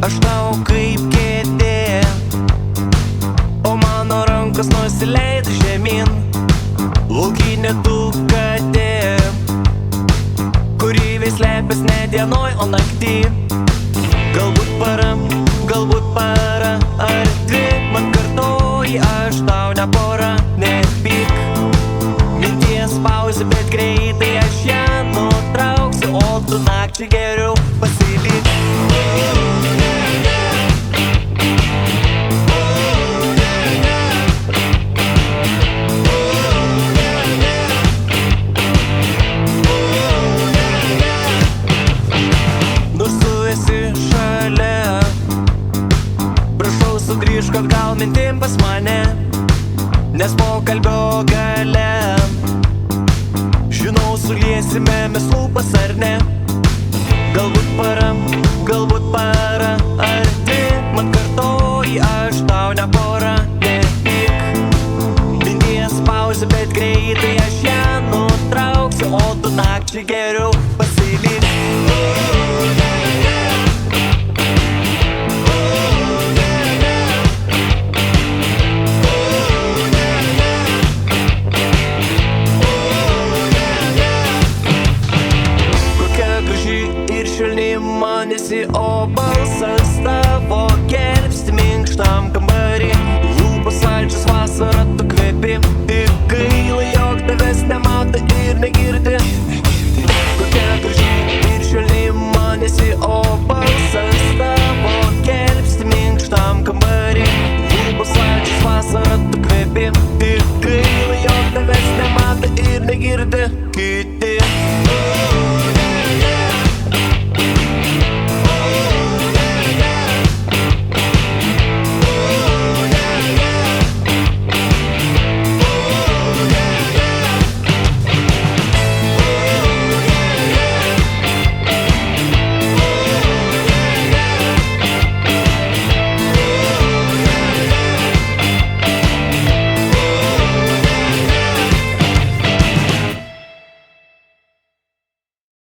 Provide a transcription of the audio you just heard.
Aš tau kaip kėdė, o mano rankos nusileid žemyn. Laukinė tu katė, kuri vis slepias ne dienoj, o naktį. Galbūt para ar dvi, man kartoji, aš tau ne pora, nepyk. Minties pauzė, bet greitai aš ją nutrauksiu, o tu nakčiai geriau pasilik. Sugrįžk atgal mintim pas mane, nes pokalbio gale žinau, suliesime mes lūpas ar ne. Galbūt para ar dvi, man kartoji, aš tau ne pora, nepyk. Minties pauzė, bet greitai aš ją nutrauksiu, o tu nakčiai geriau pasilik. Man esi, o balsas tavo gelbsti minkštam kambarį. Lūpos saldžios, vasarą tu kvepi, tik gaila, jog tavęs nemato ir negirdi. Kokia graži ir švelni man esi, o balsas tavo gelbsti minkštam kambarį. Lūpos saldžios, vasarą tu kvepi, tik gaila, jog tavęs nemato ir negirdi kiti.